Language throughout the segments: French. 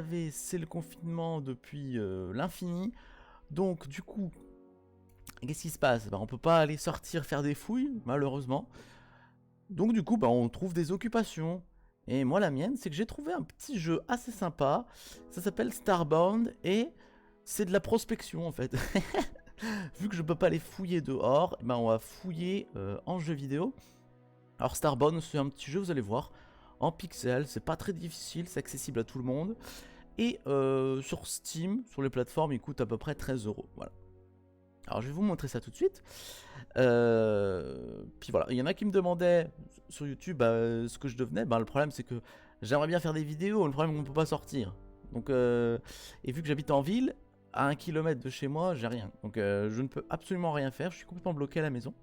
savez, c'est le confinement depuis l'infini. Donc du coup, qu'est-ce qui se passe? On peut pas aller sortir faire des fouilles, malheureusement. Donc du coup, on trouve des occupations. Et moi, la mienne, c'est que j'ai trouvé un petit jeu assez sympa. Ça s'appelle Starbound et c'est de la prospection en fait. Vu que je peux pas les fouiller dehors, on va fouiller en jeu vidéo. Alors Starbound, c'est un petit jeu, vous allez voir, en pixel, c'est pas très difficile, c'est accessible à tout le monde. Et sur Steam, sur les plateformes, il coûte à peu près 13 €. Voilà. Alors je vais vous montrer ça tout de suite. Puis voilà, il y en a qui me demandaient sur YouTube ce que je devenais. Le problème c'est que j'aimerais bien faire des vidéos, le problème c'est qu'on ne peut pas sortir. Donc, et vu que j'habite en ville, à 1 km de chez moi, j'ai rien. Donc je ne peux absolument rien faire, je suis complètement bloqué à la maison.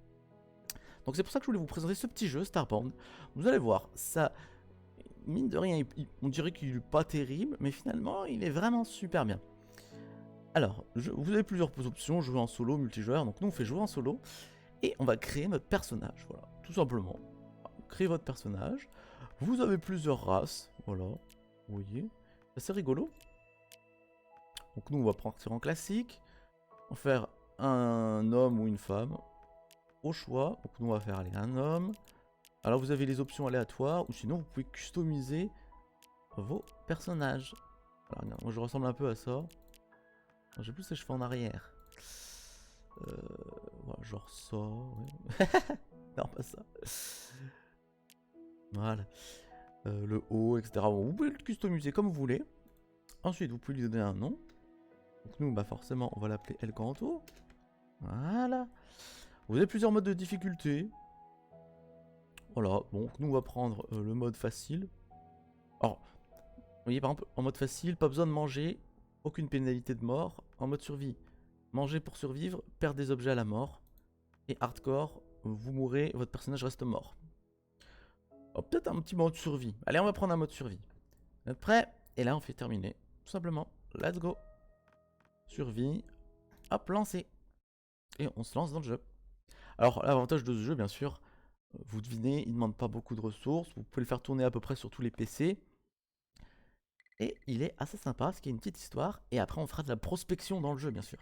Donc c'est pour ça que je voulais vous présenter ce petit jeu, Starbound. Vous allez voir, ça, mine de rien, on dirait qu'il est pas terrible, mais finalement, il est vraiment super bien. Alors, vous avez plusieurs options, jouer en solo, multijoueur. Donc nous, on fait jouer en solo. Et on va créer notre personnage, voilà, tout simplement. Créez votre personnage. Vous avez plusieurs races, voilà. Vous voyez, c'est rigolo. Donc nous, on va partir en classique. On va faire un homme ou une femme. Au choix. Donc nous, on va faire aller un homme. Alors vous avez les options aléatoires. Ou sinon, vous pouvez customiser vos personnages. Alors regarde, moi je ressemble un peu à ça. J'ai plus ses cheveux en arrière. Voilà, genre ça, ouais. Non, pas ça. Voilà. Le haut, etc. Bon, vous pouvez le customiser comme vous voulez. Ensuite, vous pouvez lui donner un nom. Donc nous, forcément, on va l'appeler El Canto. Voilà. Vous avez plusieurs modes de difficulté. Voilà. Bon, nous, on va prendre le mode facile. Alors, vous voyez, par exemple, en mode facile, pas besoin de manger. Aucune pénalité de mort. En mode survie, manger pour survivre, perdre des objets à la mort. Et hardcore, vous mourrez, votre personnage reste mort. Oh, peut-être un petit mode survie. Allez, on va prendre un mode survie. Vous êtes prêts? Et là, on fait terminer. Tout simplement. Let's go. Survie. Hop, lancer. Et on se lance dans le jeu. Alors, l'avantage de ce jeu, bien sûr, vous devinez, il ne demande pas beaucoup de ressources. Vous pouvez le faire tourner à peu près sur tous les PC. Et il est assez sympa, parce qu'il y a une petite histoire. Et après, on fera de la prospection dans le jeu, bien sûr.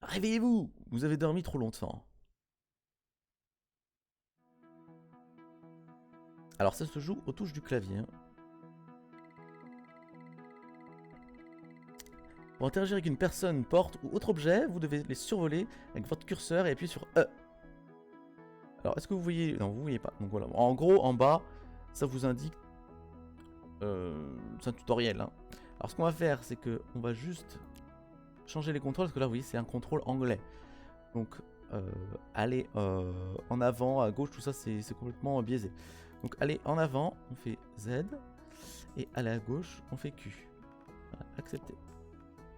Réveillez-vous! Vous avez dormi trop longtemps. Alors, ça se joue aux touches du clavier. Pour interagir avec une personne, porte ou autre objet, vous devez les survoler avec votre curseur et appuyer sur E. Alors, est-ce que vous voyez? Non, vous voyez pas. Donc voilà. En gros, en bas, ça vous indique. C'est un tutoriel. Hein. Alors, ce qu'on va faire, c'est que on va juste changer les contrôles parce que là, vous voyez, c'est un contrôle anglais. Donc, aller en avant, à gauche, tout ça, c'est complètement biaisé. Donc, aller en avant, on fait Z. Et aller à gauche, on fait Q. Voilà, accepter.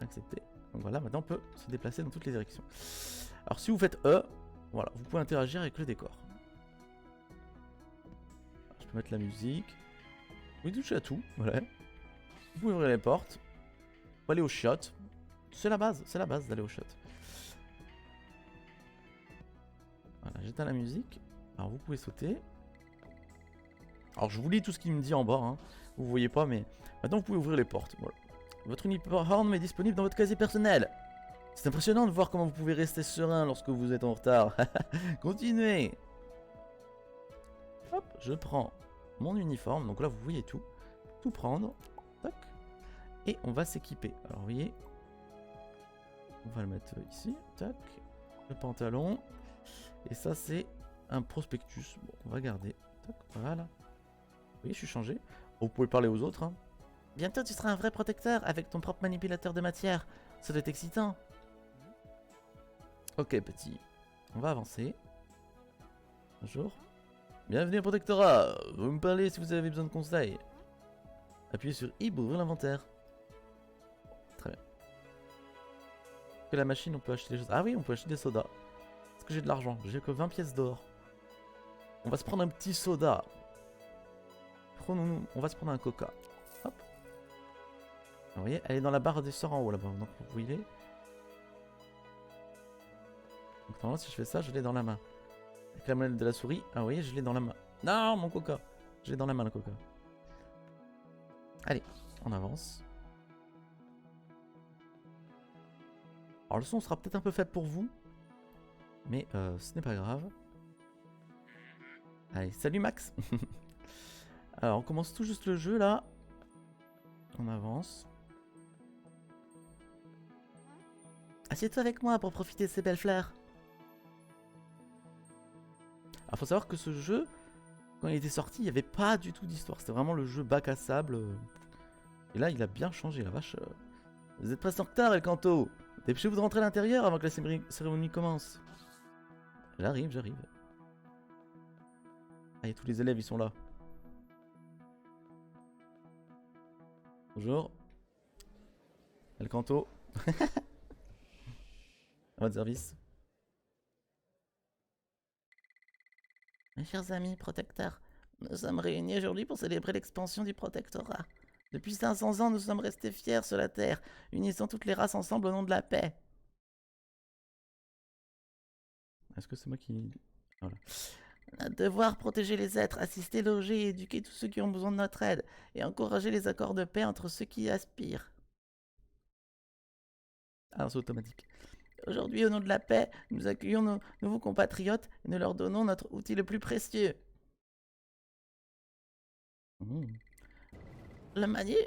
Accepter. Donc voilà, maintenant on peut se déplacer dans toutes les directions. Alors si vous faites E, voilà, vous pouvez interagir avec le décor. Alors, je peux mettre la musique. Vous pouvez toucher à tout, voilà. Vous pouvez ouvrir les portes. Vous pouvez aller au shot. C'est la base d'aller au shot. Voilà, j'éteins la musique. Alors vous pouvez sauter. Alors je vous lis tout ce qu'il me dit en bas, hein. Vous voyez pas, mais maintenant vous pouvez ouvrir les portes. Voilà. Votre uniforme est disponible dans votre casier personnel. C'est impressionnant de voir comment vous pouvez rester serein lorsque vous êtes en retard. Continuez. Hop, je prends mon uniforme. Donc là, vous voyez tout. Tout prendre. Tac. Et on va s'équiper. Alors, vous voyez. On va le mettre ici. Tac. Le pantalon. Et ça, c'est un prospectus. Bon, on va garder. Tac. Voilà. Vous voyez, je suis changé. Vous pouvez parler aux autres. Hein. Bientôt, tu seras un vrai protecteur avec ton propre manipulateur de matière. Ça doit être excitant. Ok, petit. On va avancer. Bonjour. Bienvenue au protectorat. Vous me parlez si vous avez besoin de conseils. Appuyez sur I pour ouvrir l'inventaire. Très bien. Que la machine, on peut acheter des choses. Ah oui, on peut acheter des sodas. Est-ce que j'ai de l'argent? J'ai que 20 pièces d'or. On va se prendre un petit soda. Prenons-nous. On va se prendre un coca. Hop. Vous voyez, elle est dans la barre des sorts en haut là-bas. Donc vous voyez. Donc normalement, si je fais ça, je l'ai dans la main. Avec la manette de la souris. Ah, vous voyez, je l'ai dans la main. Non, mon coca. Je l'ai dans la main, le coca. Allez, On avance. Alors le son sera peut-être un peu faible pour vous. Mais ce n'est pas grave. Allez, salut Max. Alors on commence tout juste le jeu là. On avance. Assieds-toi avec moi pour profiter de ces belles fleurs. Alors faut savoir que ce jeu, quand il était sorti, il n'y avait pas du tout d'histoire. C'était vraiment le jeu bac à sable. Et là, il a bien changé, la vache. Vous êtes presque en retard, El Canto. Dépêchez-vous de rentrer à l'intérieur avant que la cérémonie commence. J'arrive, j'arrive. Allez, tous les élèves, ils sont là. Bonjour. El Canto. À votre service. Mes chers amis protecteurs, nous sommes réunis aujourd'hui pour célébrer l'expansion du protectorat. Depuis 500 ans, nous sommes restés fiers sur la Terre, unissant toutes les races ensemble au nom de la paix. Est-ce que c'est moi qui... Voilà. Notre devoir, protéger les êtres, assister, loger et éduquer tous ceux qui ont besoin de notre aide, et encourager les accords de paix entre ceux qui y aspirent. Alors c'est automatique. Aujourd'hui, au nom de la paix, nous accueillons nos nouveaux compatriotes et nous leur donnons notre outil le plus précieux. Le manip...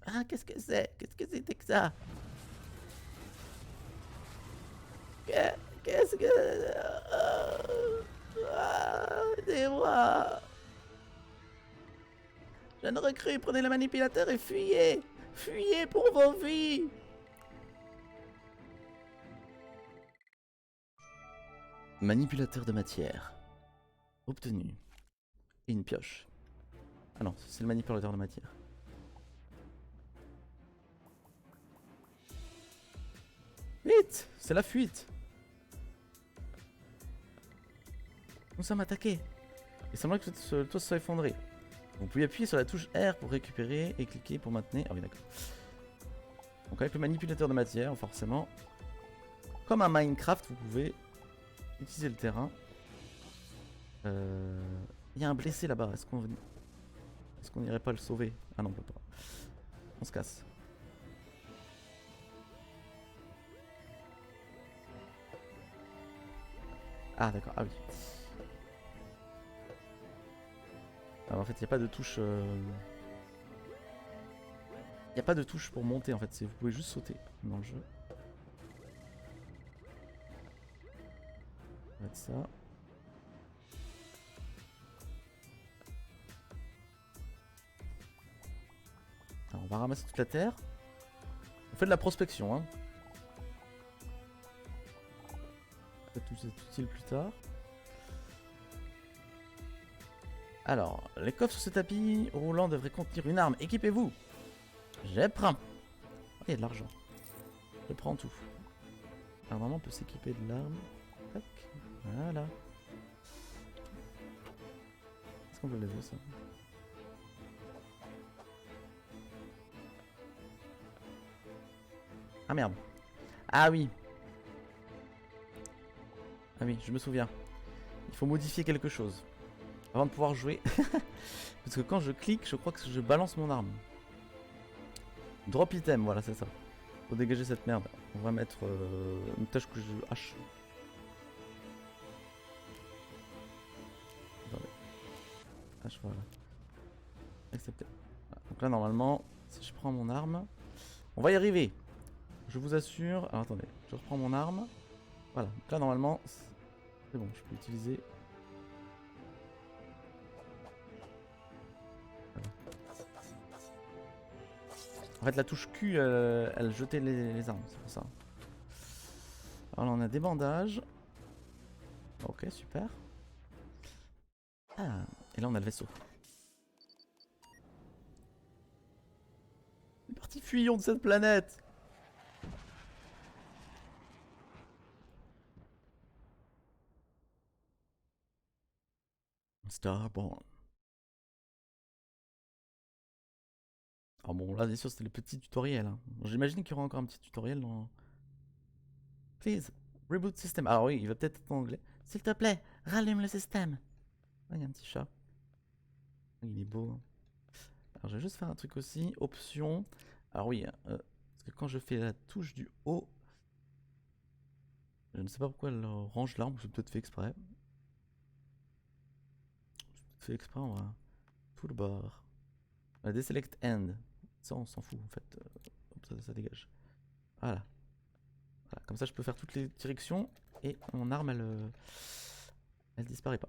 Ah, qu'est-ce que c'est? Qu'est-ce que c'était que ça? Qu'est-ce que... Aidez-moi! Jeune recrue, prenez le manipulateur et fuyez! Fuyez pour vos vies! Manipulateur de matière. Obtenu. Et une pioche. Ah non, c'est le manipulateur de matière. Vite! C'est la fuite! Nous sommes attaqués. Il semblerait que le toit soit effondré. Vous pouvez appuyer sur la touche R pour récupérer et cliquer pour maintenir. Ah oui, d'accord. Donc avec le manipulateur de matière, forcément, comme un Minecraft, vous pouvez utiliser le terrain. Il y a un blessé là-bas. Est-ce qu'on n'irait pas le sauver? Ah non, on peut pas. On se casse. Ah d'accord, ah oui. Alors, en fait, il n'y a pas de touche... Il n'y a pas de touche pour monter en fait, vous pouvez juste sauter dans le jeu. On va mettre ça. Alors, on va ramasser toute la terre. On fait de la prospection, hein. Peut-être tout c'est utile plus tard. Alors, les coffres sur ce tapis roulant devraient contenir une arme. Équipez-vous. Je prends. Oh, il y a de l'argent. Je prends tout. Alors normalement on peut s'équiper de l'arme. Tac. Voilà. Est-ce qu'on peut lever ça? Ah merde. Ah oui. Ah oui, je me souviens. Il faut modifier quelque chose avant de pouvoir jouer. Parce que quand je clique, je crois que je balance mon arme. Drop item, voilà, c'est ça. Faut dégager cette merde. On va mettre une tâche que je hache. Hache, voilà. Accepter. Voilà. Donc là, normalement, si je prends mon arme, on va y arriver. Je vous assure. Alors attendez, je reprends mon arme. Voilà. Donc là, normalement, c'est bon, je peux utiliser. En fait, la touche Q, elle jetait les armes, c'est pour ça. Alors là, on a des bandages. Ok, super. Ah, et là, on a le vaisseau. C'est parti, fuyons de cette planète. Starborn. Alors bon, là, bien sûr, c'était le petit tutoriel. Hein. J'imagine qu'il y aura encore un petit tutoriel dans... Please, reboot system. Alors oui, il va peut-être être en anglais. S'il te plaît, rallume le système. Ah, il y a un petit chat. Il est beau. Alors je vais juste faire un truc aussi, option. Alors oui, parce que quand je fais la touche du haut, je ne sais pas pourquoi elle range l'arbre, c'est peut-être fait exprès. Fait exprès, on va toolbar. On va deselect end. Ça on s'en fout en fait. Ça dégage. Voilà. Voilà. Comme ça je peux faire toutes les directions et mon arme elle disparaît pas.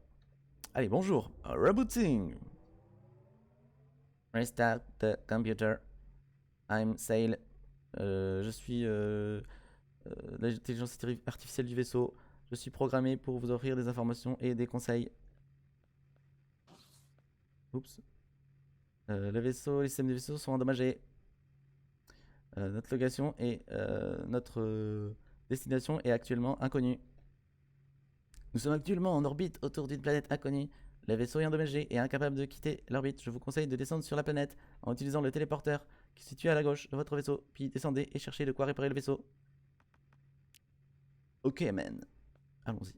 Allez, bonjour. Rebooting. Restart the computer. I'm Sail. Je suis l'intelligence artificielle du vaisseau. Je suis programmé pour vous offrir des informations et des conseils. Oups. Le vaisseau, les systèmes du vaisseau sont endommagés. Notre localisation et notre destination est actuellement inconnue. Nous sommes actuellement en orbite autour d'une planète inconnue. Le vaisseau est endommagé et incapable de quitter l'orbite. Je vous conseille de descendre sur la planète en utilisant le téléporteur qui se situe à la gauche de votre vaisseau. Puis descendez et cherchez de quoi réparer le vaisseau. Ok, man. Allons-y.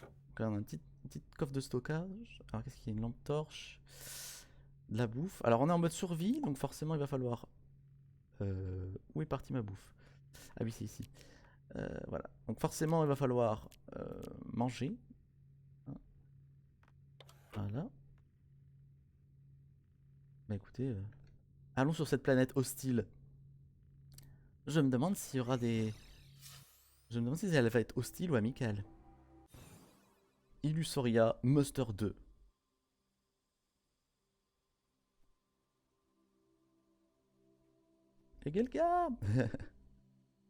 Donc là, on a une petite coffre de stockage. Alors, qu'est-ce qu'il y a? Une lampe torche. De la bouffe. Alors, on est en mode survie, donc forcément, il va falloir... Où est partie ma bouffe? Ah oui, c'est ici. Voilà. Donc, forcément, il va falloir manger. Voilà. Bah écoutez, allons sur cette planète hostile. Je me demande s'il y aura des... Je me demande si elle va être hostile ou amicale. Illusoria Muster 2. Y'a quelqu'un?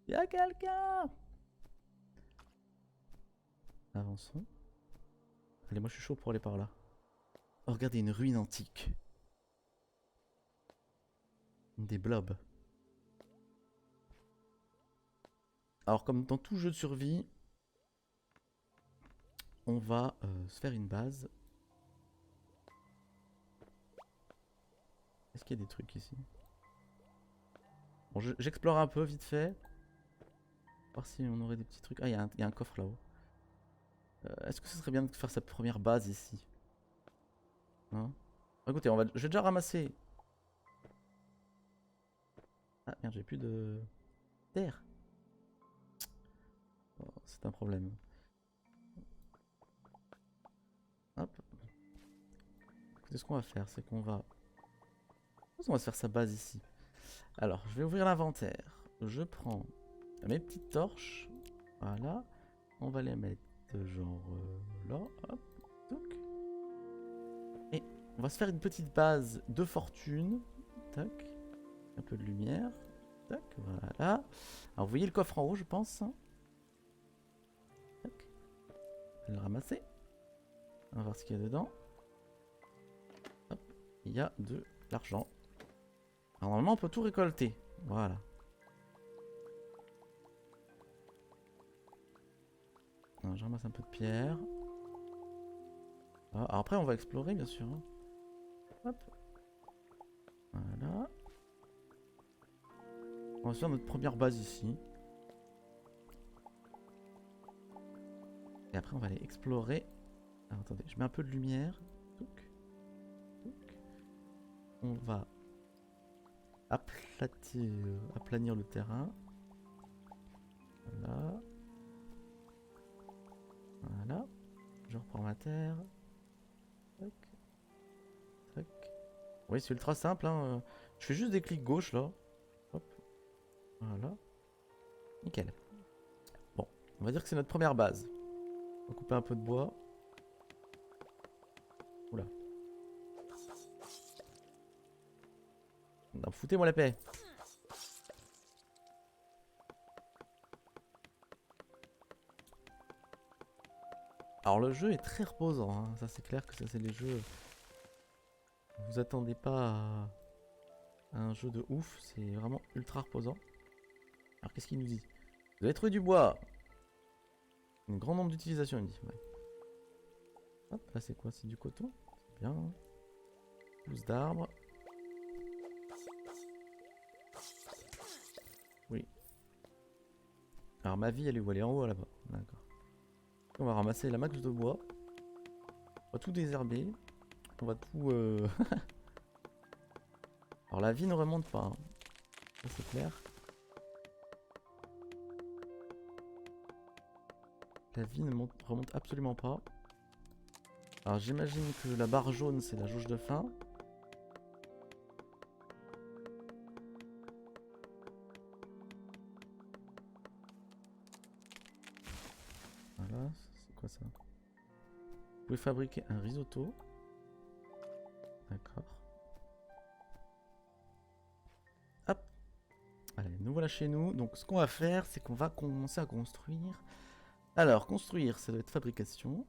Y'a quelqu'un? Avançons. Allez, moi je suis chaud pour aller par là. Oh, regardez, une ruine antique. Des blobs. Alors, comme dans tout jeu de survie, on va se faire une base. Est-ce qu'il y a des trucs ici? Bon, j'explore un peu vite fait. Voir si on aurait des petits trucs. Ah, il y a un coffre là-haut. Est-ce que ce serait bien de faire sa première base ici? Hein? Écoutez, je vais déjà ramasser. Ah merde, j'ai plus de terre. Oh, c'est un problème. Hop. Écoutez, ce qu'on va faire, c'est qu'on va... On va se faire sa base ici. Alors, je vais ouvrir l'inventaire. Je prends mes petites torches. Voilà. On va les mettre genre là. Hop. Toc. Et on va se faire une petite base de fortune. Tac. Un peu de lumière. Tac. Voilà. Alors, vous voyez le coffre en haut, je pense. Tac. On va le ramasser. On va voir ce qu'il y a dedans. Hop. Il y a de l'argent. Alors, normalement, on peut tout récolter. Voilà. Je ramasse un peu de pierre. Ah, alors après, on va explorer, bien sûr. Hop. Voilà. On va se faire notre première base ici. Et après, on va aller explorer. Alors, attendez, je mets un peu de lumière. Touc. Touc. On va aplanir le terrain. Voilà. Voilà. Je reprends ma terre. Tac. Tac. Oui, c'est ultra simple. Hein. Je fais juste des clics gauche là. Hop. Voilà. Nickel. Bon, on va dire que c'est notre première base. On va couper un peu de bois. Oula. Non, foutez-moi la paix. Alors le jeu est très reposant, hein. Ça c'est clair que ça c'est des jeux... Vous attendez pas à un jeu de ouf, c'est vraiment ultra reposant. Alors qu'est-ce qu'il nous dit? Vous avez trouvé du bois. Un grand nombre d'utilisations, il me dit. Ouais. Hop, là c'est quoi? C'est du coton? C'est bien. Pousse d'arbres. Oui. Alors ma vie elle est où? Elle est en haut là-bas. D'accord. On va ramasser la max de bois. On va tout désherber. On va tout... Alors la vie ne remonte pas, hein. Ça c'est clair. La vie ne remonte absolument pas. Alors j'imagine que la barre jaune c'est la jauge de faim. Voilà, c'est quoi ça? Vous pouvez fabriquer un risotto. D'accord. Hop. Allez, nous voilà chez nous. Donc ce qu'on va faire, c'est qu'on va commencer à construire. Alors, construire, ça doit être fabrication.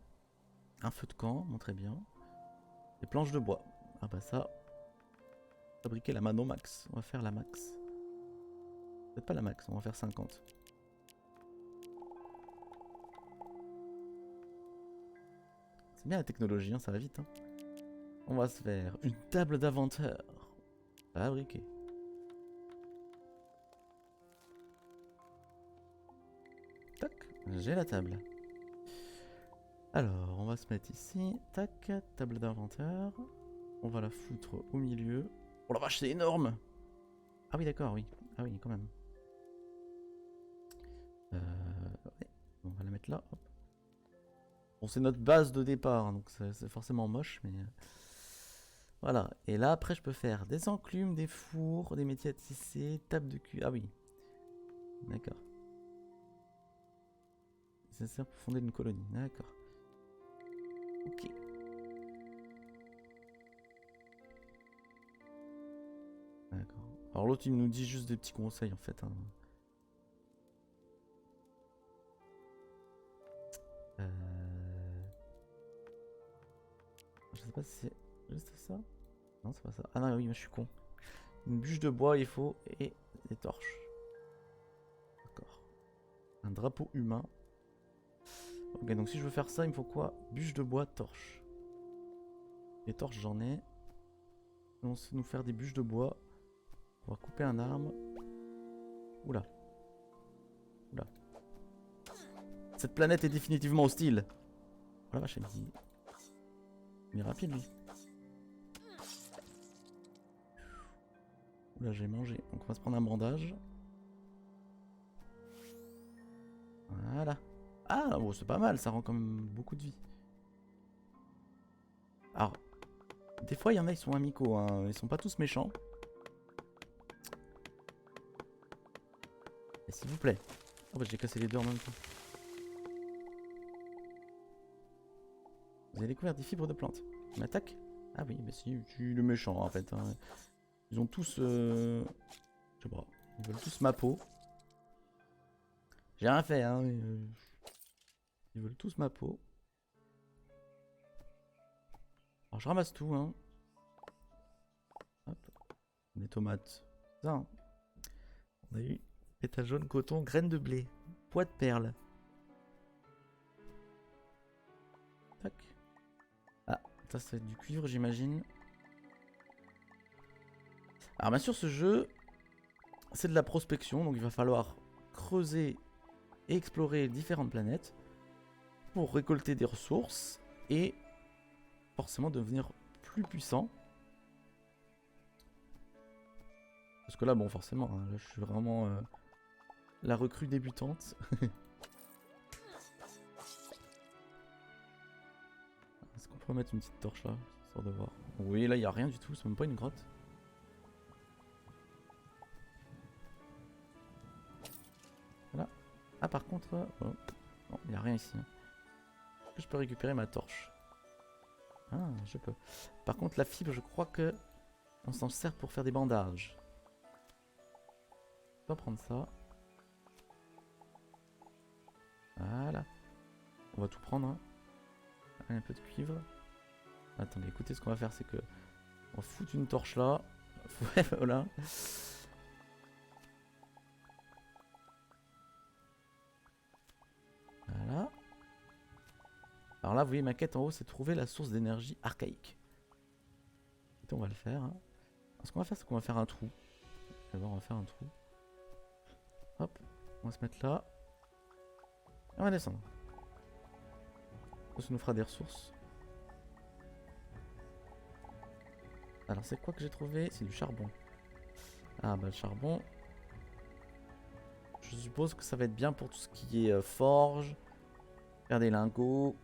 Un feu de camp, bon, très bien. Des planches de bois. Ah bah ça. Fabriquer la mano max. On va faire la max. Peut-être pas la max, on va faire 50. C'est bien la technologie, hein, ça va vite. Hein. On va se faire une table d'inventeur. Fabriquer. Tac, j'ai la table. Alors, on va se mettre ici. Tac, table d'inventeur. On va la foutre au milieu. Oh la vache, c'est énorme! Ah oui, d'accord, oui. Ah oui, quand même. Ouais. On va la mettre là. Hop. Bon, c'est notre base de départ, hein, donc c'est forcément moche, mais... Voilà. Et là, après, je peux faire des enclumes, des fours, des métiers à tisser, table de cuir. Ah oui. D'accord. Ça sert pour fonder une colonie. D'accord. Ok. D'accord. Alors l'autre, il nous dit juste des petits conseils, en fait. Hein. Je sais pas si c'est juste ça. Non, c'est pas ça. Ah non, oui, mais je suis con. Une bûche de bois, il faut, et des torches. D'accord. Un drapeau humain. Ok, donc si je veux faire ça, il me faut quoi? Bûche de bois, torche. Les torches, j'en ai. On sait nous faire des bûches de bois. On va couper un arbre. Oula. Oula. Cette planète est définitivement hostile. Oh la vache, il est rapide, lui. Oula, j'ai mangé. Donc on va se prendre un bandage. Voilà. Ah, bon, c'est pas mal, ça rend quand même beaucoup de vie. Alors, des fois, il y en a, ils sont amicaux, hein. Ils sont pas tous méchants. Et s'il vous plaît. Oh bah j'ai cassé les deux en même temps. Vous avez découvert des fibres de plantes. On attaque? Ah oui, mais si, tu es le méchant en fait. Hein. Ils ont tous... Je sais pas. Ils veulent tous ma peau. J'ai rien fait, hein. Ils veulent tous ma peau. Alors je ramasse tout, hein. Hop. Des tomates. Ça, hein. On a eu pétales jaunes, coton, graines de blé. Pois de perles. Tac. Ah, ça c'est du cuivre j'imagine. Alors bien sûr ce jeu, c'est de la prospection, donc il va falloir creuser et explorer différentes planètes pour récolter des ressources et forcément devenir plus puissant. Parce que là, bon, forcément, hein, là, je suis vraiment la recrue débutante. Est-ce qu'on peut mettre une petite torche là, histoire de voir? Oui, là, il n'y a rien du tout, c'est même pas une grotte. Voilà. Ah, par contre, oh, non, il n'y a rien ici. Hein. Est-ce que je peux récupérer ma torche? Ah, je peux. Par contre, la fibre, je crois que on s'en sert pour faire des bandages. On va prendre ça. Voilà. On va tout prendre. Hein. Un peu de cuivre. Attendez, écoutez, ce qu'on va faire, c'est que on va foutre une torche là. Voilà. Voilà. Alors là, vous voyez, ma quête en haut, c'est trouver la source d'énergie archaïque. Et on va le faire. Hein. Alors, ce qu'on va faire, c'est qu'on va faire un trou. D'abord, on va faire un trou. Hop, on va se mettre là. Et on va descendre. Ça nous fera des ressources. Alors, c'est quoi que j'ai trouvé? C'est du charbon. Ah bah le charbon. Je suppose que ça va être bien pour tout ce qui est forge. Faire des lingots.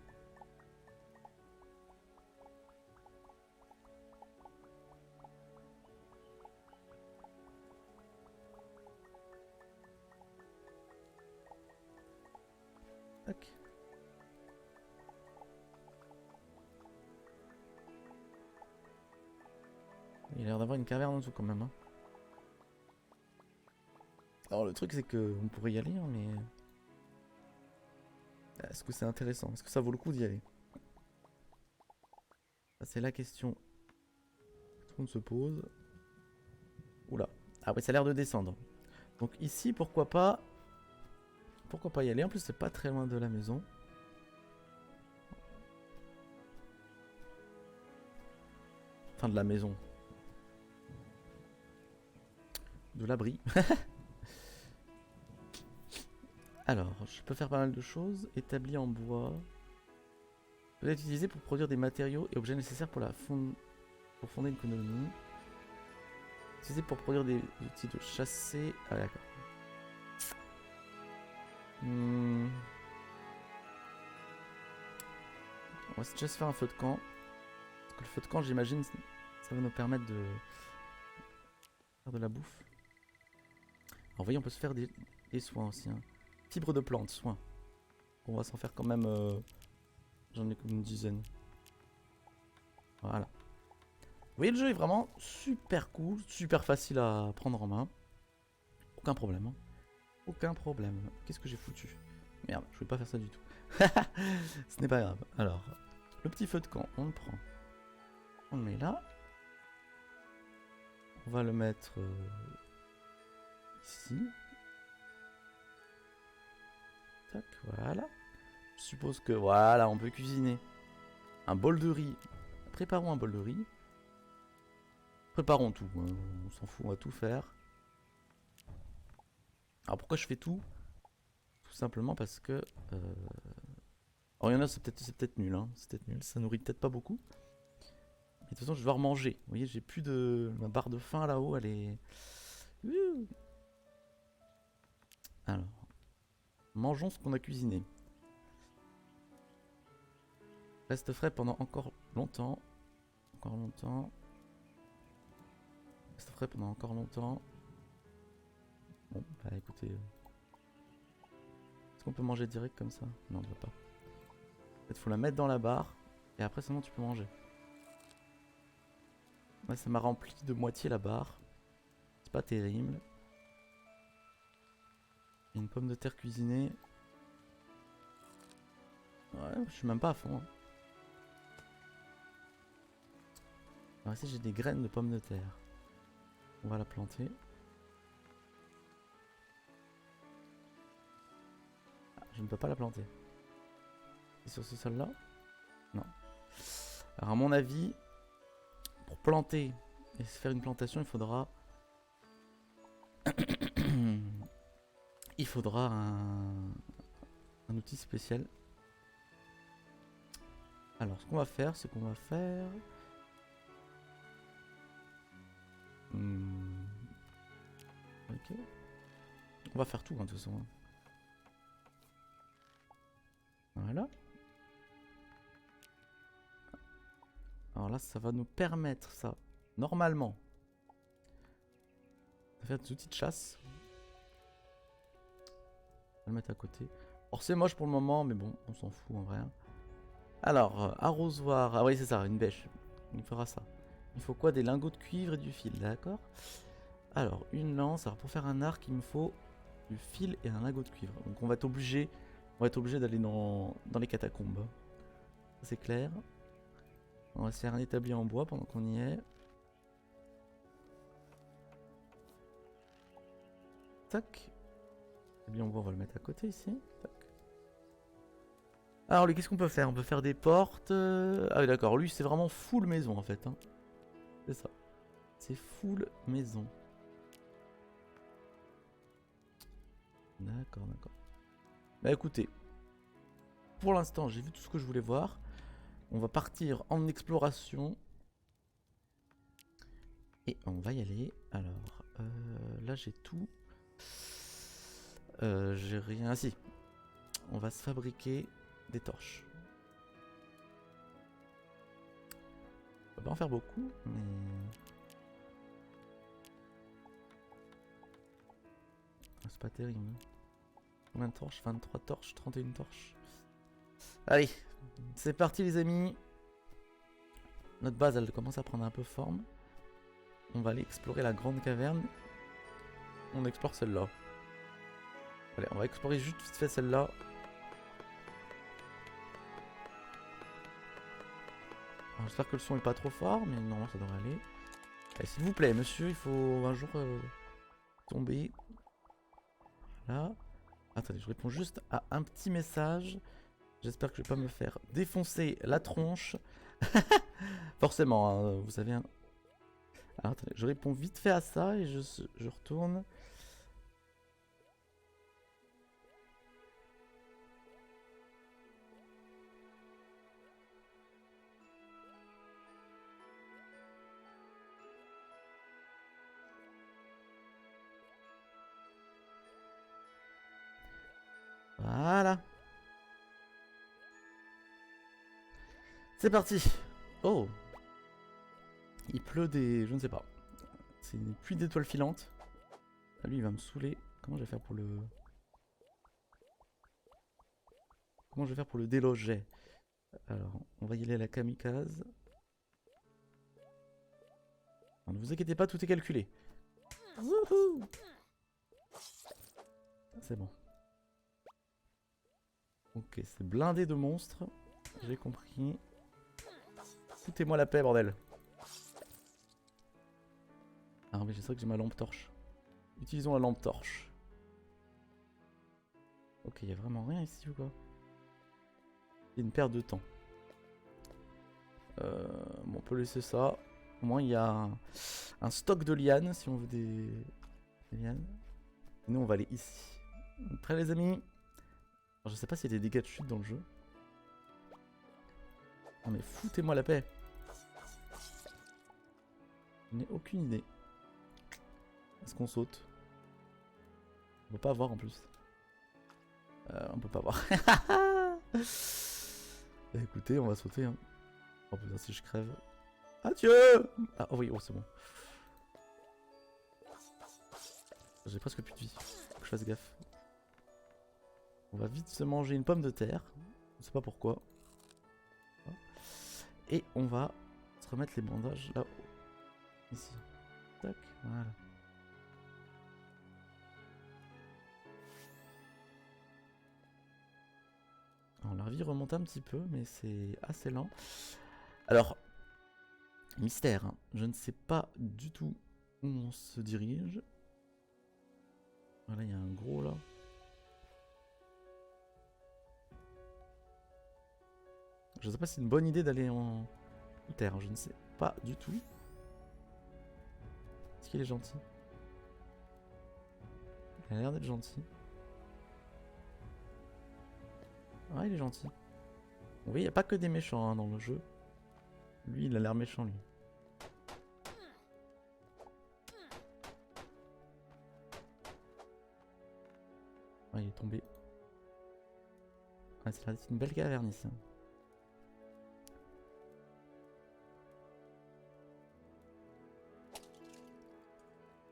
Tac. Il a l'air d'avoir une caverne en dessous quand même. Hein. Alors le truc c'est que on pourrait y aller, hein, mais est-ce que c'est intéressant? Est-ce que ça vaut le coup d'y aller? C'est la question que tout le monde se pose. Oula. Ah ouais, ça a l'air de descendre. Donc ici, pourquoi pas y aller? En plus, c'est pas très loin de la maison. Enfin, de la maison. De l'abri. Alors, je peux faire pas mal de choses. Établi en bois. Peut être utilisé pour produire des matériaux et objets nécessaires pour fonder une colonie. Utilisé pour produire des outils de chasser. Ah d'accord. On va déjà se faire un feu de camp. Parce que le feu de camp, j'imagine, ça va nous permettre de faire de la bouffe. Alors, voyez, on peut se faire des soins aussi. Hein. Fibre de plante, soins. On va s'en faire quand même. J'en ai comme une dizaine. Voilà. Vous voyez, le jeu est vraiment super cool, super facile à prendre en main. Aucun problème. Hein. Aucun problème. Qu'est-ce que j'ai foutu? Merde, je voulais pas faire ça du tout. Ce n'est pas grave. Alors, le petit feu de camp, on le prend. On le met là. On va le mettre ici. Tac, voilà. Je suppose que voilà, on peut cuisiner un bol de riz. Préparons un bol de riz. Préparons tout, hein. On s'en fout, on va tout faire. Alors pourquoi je fais tout? Tout simplement parce que... Alors il y en a, c'est peut-être nul, hein. C'est peut-être nul, ça nourrit peut-être pas beaucoup. Mais de toute façon, je vais devoir manger. Vous voyez, j'ai plus de... Ma barre de faim là-haut, elle est... Alors, mangeons ce qu'on a cuisiné. Reste frais pendant encore longtemps. Encore longtemps. Reste frais pendant encore longtemps. Bon, bah écoutez... Est-ce qu'on peut manger direct comme ça? Non, on ne peut pas. En fait, faut la mettre dans la barre. Et après, seulement tu peux manger. Ouais, ça m'a rempli de moitié la barre. C'est pas terrible. Une pomme de terre cuisinée. Ouais, je suis même pas à fond. Hein. Alors ici, j'ai des graines de pommes de terre. On va la planter. Ah, je ne peux pas la planter. Et sur ce sol-là? Non. Alors à mon avis, pour planter et faire une plantation, il faudra... il faudra un outil spécial. Alors ce qu'on va faire, c'est qu'on va faire... Ok. On va faire tout, hein, de toute façon. Voilà. Alors là, ça va nous permettre, ça, normalement, de faire des outils de chasse. On va le mettre à côté. Or, c'est moche pour le moment, mais bon, on s'en fout en vrai. Alors, arrosoir. Ah oui, c'est ça, une bêche. Il fera ça. Il faut quoi? Des lingots de cuivre et du fil, d'accord? Alors, une lance. Alors, pour faire un arc, il me faut du fil et un lingot de cuivre. Donc, on va être obligé d'aller dans les catacombes. C'est clair. On va se faire un établi en bois pendant qu'on y est. Tac. Établi en bois, on va le mettre à côté ici. Tac. Alors lui, qu'est-ce qu'on peut faire? On peut faire des portes. Ah oui, d'accord. Lui, c'est vraiment full maison en fait. Hein. C'est ça. C'est full maison. D'accord, d'accord. Bah écoutez. Pour l'instant, j'ai vu tout ce que je voulais voir. On va partir en exploration. Et on va y aller. Alors, là j'ai tout. J'ai rien. Ah si. On va se fabriquer des torches. On va pas en faire beaucoup, mais... Ah, c'est pas terrible. Combien de torches? 23 torches, 31 torches. Allez, c'est parti les amis. Notre base elle commence à prendre un peu forme. On va aller explorer la grande caverne. On explore celle-là. Allez, on va explorer juste vite fait celle-là. J'espère que le son est pas trop fort, mais non, ça devrait aller. Allez, s'il vous plaît, monsieur, il faut un jour tomber. Là. Attendez, je réponds juste à un petit message. J'espère que je vais pas me faire défoncer la tronche. Forcément, hein, vous savez. Hein. Alors, attendez, je réponds vite fait à ça et je retourne. Voilà. C'est parti. Oh. Il pleut des... je ne sais pas. C'est une pluie d'étoiles filantes. Ah, lui, il va me saouler. Comment je vais faire pour le... Comment je vais faire pour le déloger? Alors, on va y aller à la kamikaze. Non, ne vous inquiétez pas, tout est calculé. C'est bon. Ok, c'est blindé de monstres. J'ai compris. Foutez-moi la paix, bordel. Ah oui, c'est vrai que j'ai ma lampe torche. Utilisons la lampe torche. Ok, il n'y a vraiment rien ici ou quoi? Il y a une perte de temps. Bon, on peut laisser ça. Au moins, il y a un stock de lianes si on veut des lianes. Et nous, on va aller ici. Prêt, les amis? Alors, je sais pas s'il y a des dégâts de chute dans le jeu. Non, mais foutez-moi la paix. Je n'ai aucune idée. Est-ce qu'on saute? On peut pas voir en plus. On peut pas voir. Bah, écoutez, on va sauter. Hein. Oh putain, si je crève. Adieu! Ah oh oui, oh c'est bon. J'ai presque plus de vie. Faut que je fasse gaffe. On va vite se manger une pomme de terre. Je sais pas pourquoi. Et on va se remettre les bandages là-haut. Ici. Tac, voilà. Alors, la vie remonte un petit peu, mais c'est assez lent. Alors, mystère, hein. Je ne sais pas du tout où on se dirige. Voilà, il y a un gros là. Je sais pas si c'est une bonne idée d'aller en terre, je ne sais pas du tout. Est-ce qu'il est gentil? Il a l'air d'être gentil. Ah, il est gentil. Oui, il n'y a pas que des méchants hein, dans le jeu. Lui, il a l'air méchant, lui. Ah, il est tombé. Ah, c'est une belle caverne ici.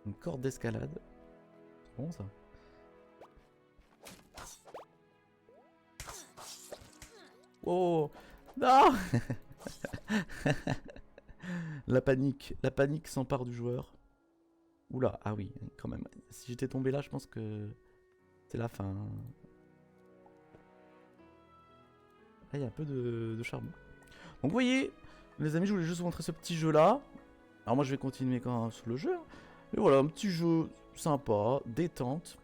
Une corde d'escalade. C'est bon ça. Oh non. La panique s'empare du joueur. Oula, ah oui, quand même. Si j'étais tombé là, je pense que c'est la fin. Là, il y a un peu de charbon. Donc, vous voyez, les amis, je voulais juste vous montrer ce petit jeu-là. Alors, moi, je vais continuer quand même sur le jeu. Et voilà, un petit jeu sympa, détente.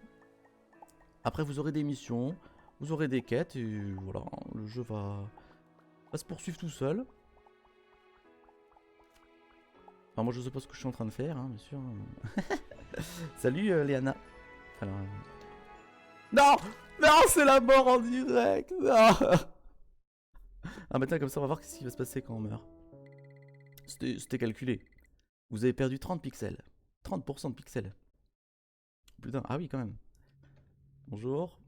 Après, vous aurez des missions, vous aurez des quêtes, et voilà, le jeu va se poursuivre tout seul. Enfin, moi, je sais pas ce que je suis en train de faire, hein, bien sûr. Salut, Léana. Alors... Non! Non, c'est la mort en direct! Non! Ah, maintenant, comme ça, on va voir ce qui va se passer quand on meurt. C'était calculé. Vous avez perdu 30 pixels. 30% de pixels. plus d'un. Ah oui, quand même. Bonjour.